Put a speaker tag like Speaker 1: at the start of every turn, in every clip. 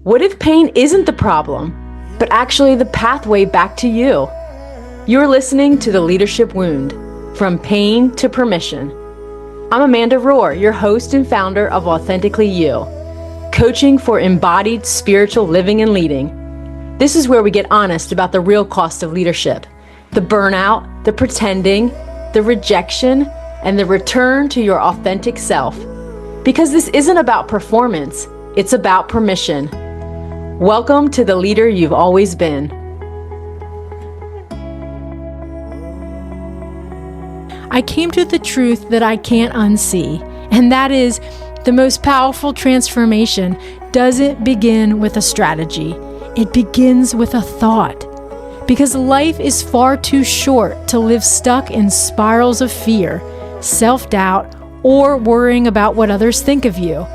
Speaker 1: What if pain isn't the problem, but actually the pathway back to you? You're listening to The Leadership Wound, From Pain to Permission. I'm Amanda Rohr, your host and founder of Authentically You, coaching for embodied spiritual living and leading. This is where we get honest about the real cost of leadership, the burnout, the pretending, the rejection, and the return to your authentic self. Because this isn't about performance, it's about permission. Welcome to the leader you've always been.
Speaker 2: I came to the truth that I can't unsee, and that is the most powerful transformation doesn't begin with a strategy. It begins with a thought. Because life is far too short to live stuck in spirals of fear, self-doubt, or worrying about what others think of you.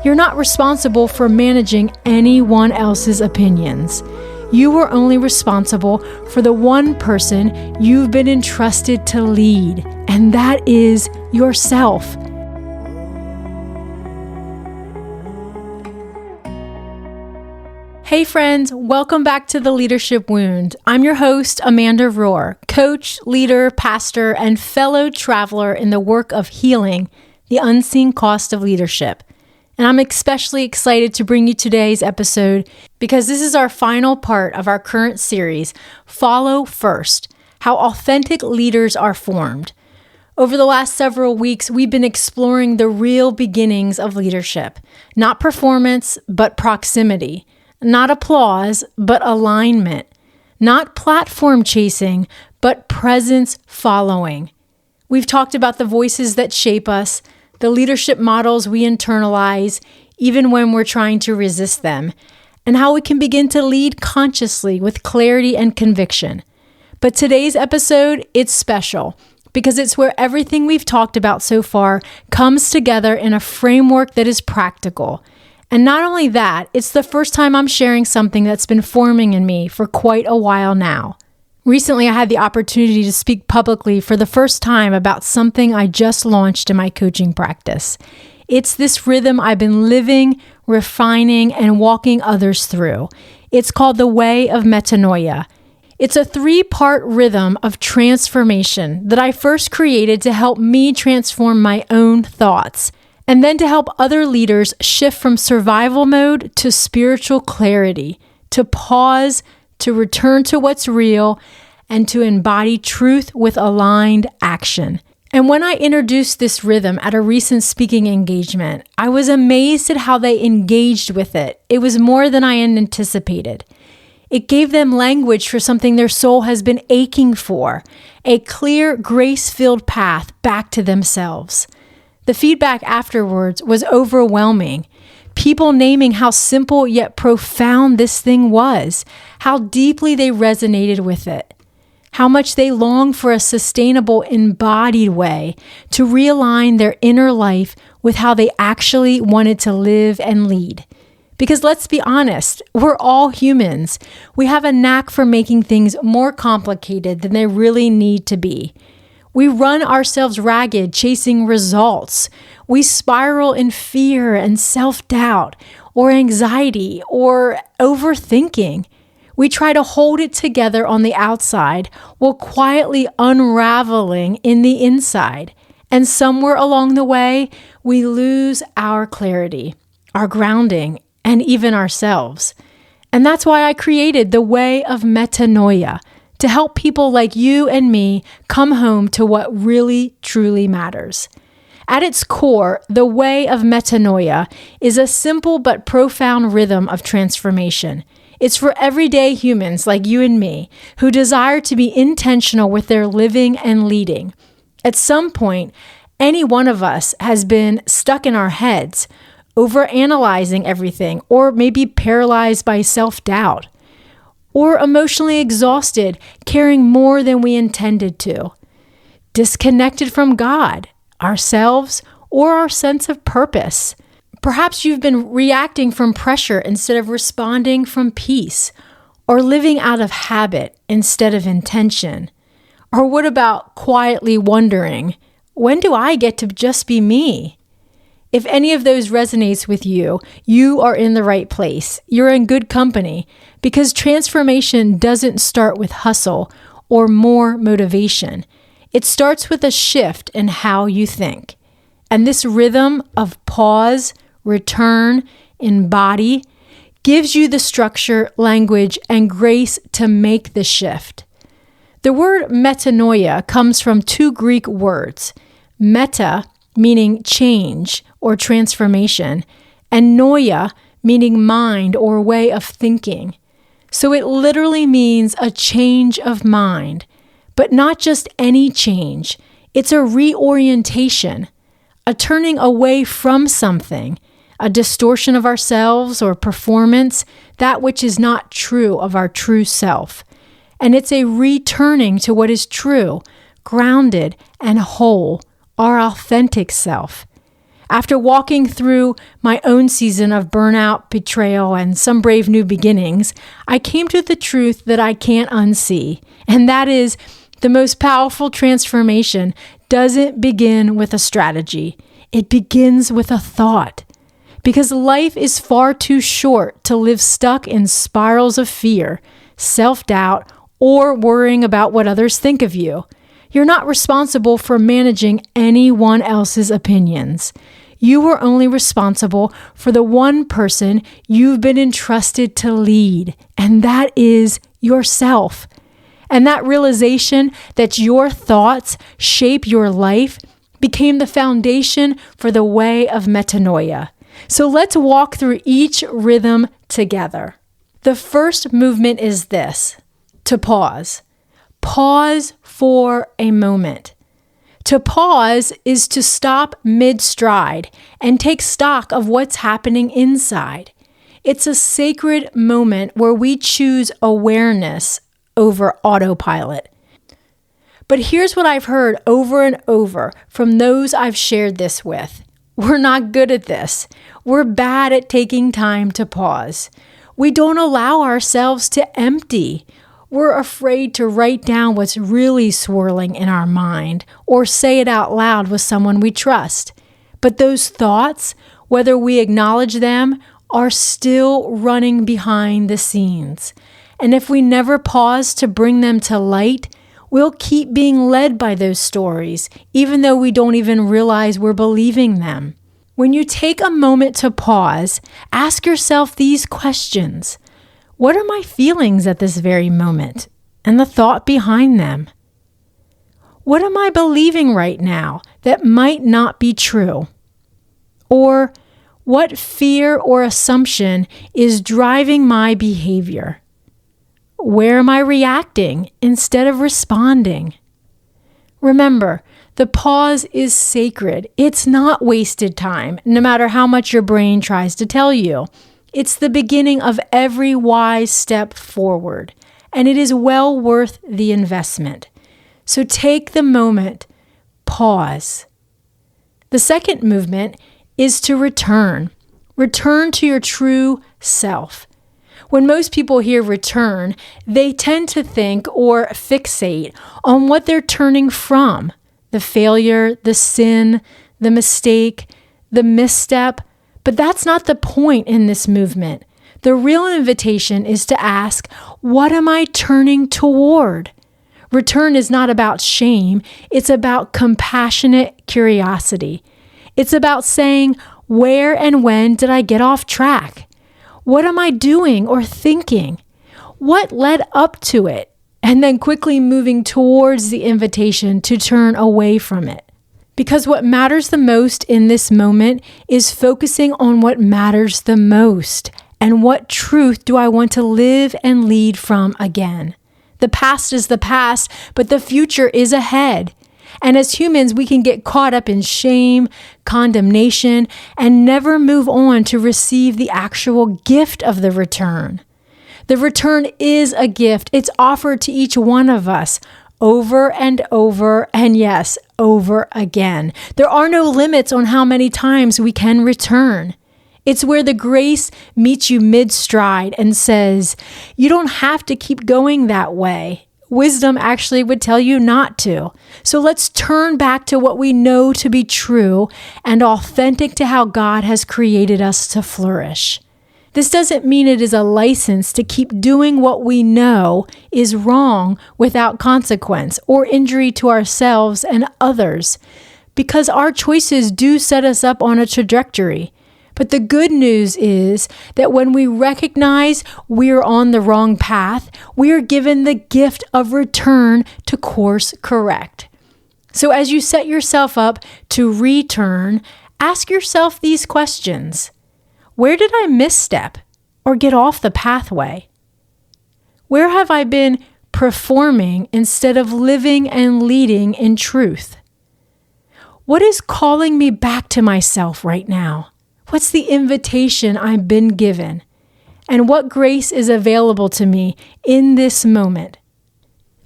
Speaker 2: You're not responsible for managing anyone else's opinions. You are only responsible for the one person you've been entrusted to lead, and that is yourself. Hey friends, welcome back to The Leadership Wound. I'm your host, Amanda Rohr, coach, leader, pastor, and fellow traveler in the work of healing the unseen cost of leadership. And I'm especially excited to bring you today's episode because this is our final part of our current series, Follow First, How Authentic Leaders Are Formed. Over the last several weeks, we've been exploring the real beginnings of leadership, not performance, but proximity, not applause, but alignment, not platform chasing, but presence following. We've talked about the voices that shape us, the leadership models we internalize, even when we're trying to resist them, and how we can begin to lead consciously with clarity and conviction. But today's episode, it's special because it's where everything we've talked about so far comes together in a framework that is practical. And not only that, it's the first time I'm sharing something that's been forming in me for quite a while now. Recently, I had the opportunity to speak publicly for the first time about something I just launched in my coaching practice. It's this rhythm I've been living, refining, and walking others through. It's called the Way of Metanoia. It's a 3-part rhythm of transformation that I first created to help me transform my own thoughts, and then to help other leaders shift from survival mode to spiritual clarity, to pause, to return to what's real, and to embody truth with aligned action. And when I introduced this rhythm at a recent speaking engagement, I was amazed at how they engaged with it. It was more than I had anticipated. It gave them language for something their soul has been aching for, a clear, grace-filled path back to themselves. The feedback afterwards was overwhelming. People naming how simple yet profound this thing was, how deeply they resonated with it, how much they longed for a sustainable, embodied way to realign their inner life with how they actually wanted to live and lead. Because let's be honest, we're all humans. We have a knack for making things more complicated than they really need to be. We run ourselves ragged chasing results. We spiral in fear and self-doubt or anxiety or overthinking. We try to hold it together on the outside while quietly unraveling in the inside. And somewhere along the way, we lose our clarity, our grounding, and even ourselves. And that's why I created the Way of Metanoia, to help people like you and me come home to what really, truly matters. At its core, the Way of Metanoia is a simple but profound rhythm of transformation. It's for everyday humans like you and me who desire to be intentional with their living and leading. At some point, any one of us has been stuck in our heads, overanalyzing everything, or maybe paralyzed by self-doubt, or emotionally exhausted, caring more than we intended to, disconnected from God, ourselves, or our sense of purpose. Perhaps you've been reacting from pressure instead of responding from peace, or living out of habit instead of intention. Or what about quietly wondering, when do I get to just be me? If any of those resonates with you, you are in the right place. You're in good company because transformation doesn't start with hustle or more motivation. It starts with a shift in how you think. And this rhythm of pause, return, embody gives you the structure, language, and grace to make the shift. The word metanoia comes from two Greek words, meta, meaning change or transformation, and noia, meaning mind or way of thinking. So it literally means a change of mind, but not just any change. It's a reorientation, a turning away from something, a distortion of ourselves or performance, that which is not true of our true self. And it's a returning to what is true, grounded and whole, our authentic self. After walking through my own season of burnout, betrayal, and some brave new beginnings, I came to the truth that I can't unsee, and that is the most powerful transformation doesn't begin with a strategy. It begins with a thought. Because life is far too short to live stuck in spirals of fear, self-doubt, or worrying about what others think of you. You're not responsible for managing anyone else's opinions. You are only responsible for the one person you've been entrusted to lead, and that is yourself. And that realization that your thoughts shape your life became the foundation for the Way of Metanoia. So let's walk through each rhythm together. The first movement is this, to pause. Pause for a moment. To pause is to stop mid-stride and take stock of what's happening inside. It's a sacred moment where we choose awareness over autopilot. But here's what I've heard over and over from those I've shared this with. We're not good at this. We're bad at taking time to pause. We don't allow ourselves to empty. We're afraid to write down what's really swirling in our mind or say it out loud with someone we trust. But those thoughts, whether we acknowledge them, are still running behind the scenes. And if we never pause to bring them to light, we'll keep being led by those stories, even though we don't even realize we're believing them. When you take a moment to pause, ask yourself these questions. What are my feelings at this very moment and the thought behind them? What am I believing right now that might not be true? Or what fear or assumption is driving my behavior? Where am I reacting instead of responding? Remember, the pause is sacred. It's not wasted time, no matter how much your brain tries to tell you. It's the beginning of every wise step forward, and it is well worth the investment. So take the moment, pause. The second movement is to return. Return to your true self. When most people hear return, they tend to think or fixate on what they're turning from, the failure, the sin, the mistake, the misstep. But that's not the point in this movement. The real invitation is to ask, what am I turning toward? Return is not about shame. It's about compassionate curiosity. It's about saying, where and when did I get off track? What am I doing or thinking? What led up to it? And then quickly moving towards the invitation to turn away from it. Because what matters the most in this moment is focusing on what matters the most. And what truth do I want to live and lead from again? The past is the past, but the future is ahead. And as humans, we can get caught up in shame, condemnation, and never move on to receive the actual gift of the return. The return is a gift. It's offered to each one of us over and over, and yes, over again. There are no limits on how many times we can return. It's where the grace meets you mid-stride and says, you don't have to keep going that way. wisdom actually would tell you not to. So let's turn back to what we know to be true and authentic to how God has created us to flourish. This doesn't mean it is a license to keep doing what we know is wrong without consequence or injury to ourselves and others, because our choices do set us up on a trajectory. But the good news is that when we recognize we're on the wrong path, we are given the gift of return to course correct. So as you set yourself up to return, ask yourself these questions. Where did I misstep or get off the pathway? Where have I been performing instead of living and leading in truth? What is calling me back to myself right now? What's the invitation I've been given? And what grace is available to me in this moment?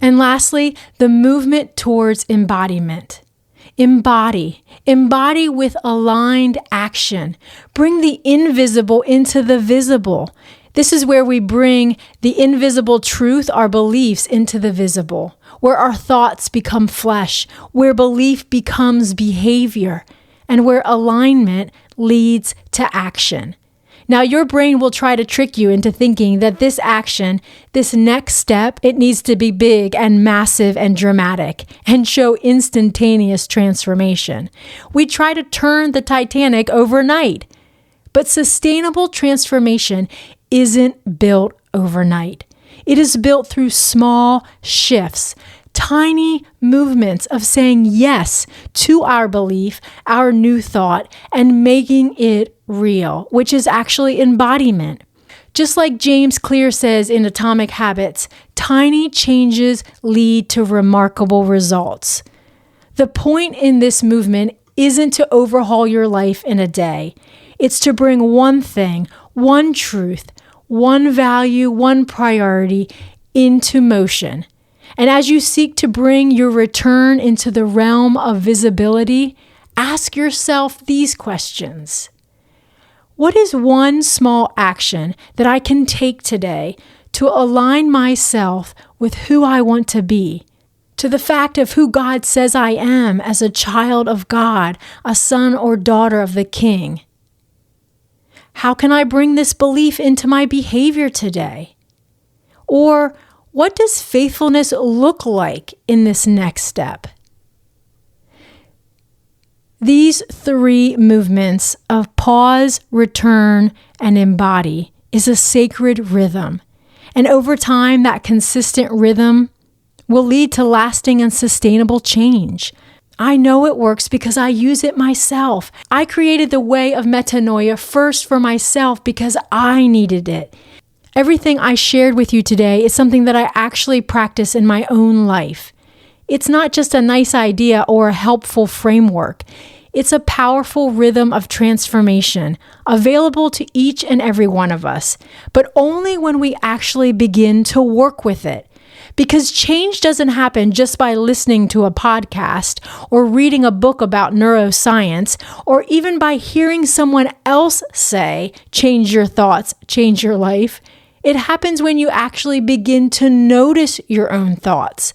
Speaker 2: And lastly, the movement towards embodiment. Embody with aligned action. Bring the invisible into the visible. This is where we bring the invisible truth, our beliefs, into the visible, where our thoughts become flesh, where belief becomes behavior, and where alignment leads to action. Now, your brain will try to trick you into thinking that this action, this next step, it needs to be big and massive and dramatic and show instantaneous transformation. We try to turn the Titanic overnight, but sustainable transformation isn't built overnight. It is built through small shifts, tiny movements of saying yes to our belief, our new thought, and making it real, which is actually embodiment. Just like James Clear says in Atomic Habits, tiny changes lead to remarkable results. The point in this movement isn't to overhaul your life in a day. It's to bring one thing, one truth, one value, one priority into motion. And as you seek to bring your return into the realm of visibility, ask yourself these questions. What is one small action that I can take today to align myself with who I want to be, to the fact of who God says I am as a child of God, a son or daughter of the King? How can I bring this belief into my behavior today? Or what does faithfulness look like in this next step? These three movements of pause, return, and embody is a sacred rhythm. And over time, that consistent rhythm will lead to lasting and sustainable change. I know it works because I use it myself. I created the Way of Metanoia first for myself because I needed it. Everything I shared with you today is something that I actually practice in my own life. It's not just a nice idea or a helpful framework. It's a powerful rhythm of transformation available to each and every one of us, but only when we actually begin to work with it. Because change doesn't happen just by listening to a podcast or reading a book about neuroscience or even by hearing someone else say, change your thoughts, change your life. It happens when you actually begin to notice your own thoughts.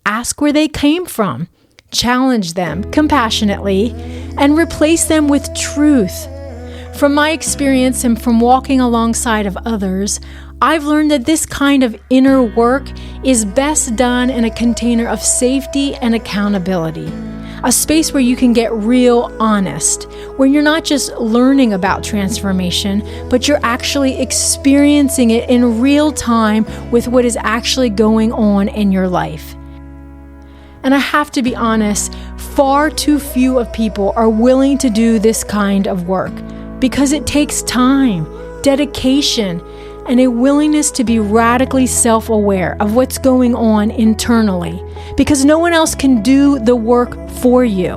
Speaker 2: Ask where they came from, challenge them compassionately, and replace them with truth. From my experience and from walking alongside of others, I've learned that this kind of inner work is best done in a container of safety and accountability. A space where you can get real honest, where you're not just learning about transformation, but you're actually experiencing it in real time with what is actually going on in your life. And I have to be honest, far too few of people are willing to do this kind of work because it takes time, dedication, and a willingness to be radically self-aware of what's going on internally, because no one else can do the work for you.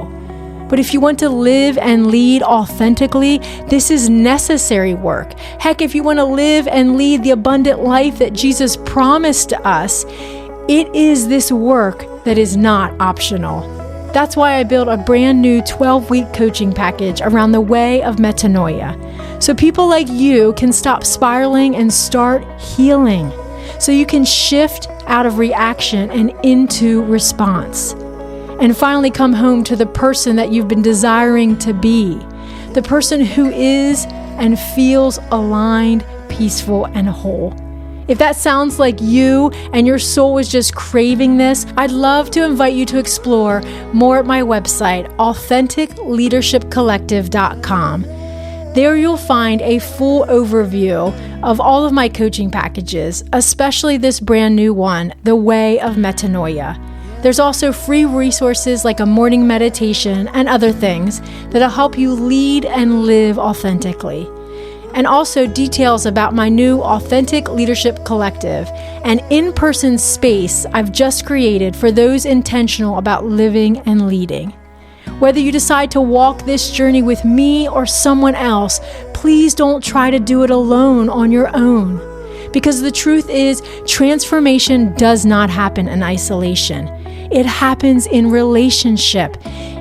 Speaker 2: But if you want to live and lead authentically, this is necessary work. Heck, if you want to live and lead the abundant life that Jesus promised to us, it is this work that is not optional. That's why I built a brand new 12-week coaching package around the Way of Metanoia, so people like you can stop spiraling and start healing, so you can shift out of reaction and into response. And finally come home to the person that you've been desiring to be, the person who is and feels aligned, peaceful, and whole. If that sounds like you and your soul is just craving this, I'd love to invite you to explore more at my website, authenticleadershipcollective.com. There you'll find a full overview of all of my coaching packages, especially this brand new one, the Way of Metanoia. There's also free resources like a morning meditation and other things that'll help you lead and live authentically. And also details about my new Authentic Leadership Collective, an in-person space I've just created for those intentional about living and leading. Whether you decide to walk this journey with me or someone else, please don't try to do it alone on your own. Because the truth is, transformation does not happen in isolation. It happens in relationship,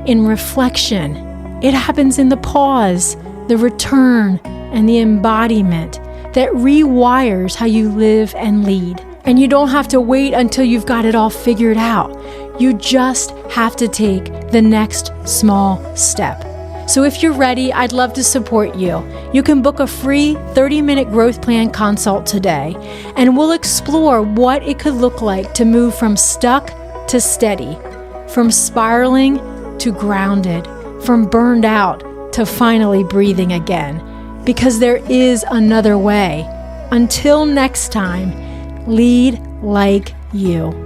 Speaker 2: in reflection. It happens in the pause, the return, and the embodiment that rewires how you live and lead. And you don't have to wait until you've got it all figured out. You just have to take the next small step. So if you're ready, I'd love to support you. You can book a free 30-minute growth plan consult today, and we'll explore what it could look like to move from stuck to steady, from spiraling to grounded, from burned out to finally breathing again. Because there is another way. Until next time, lead like you.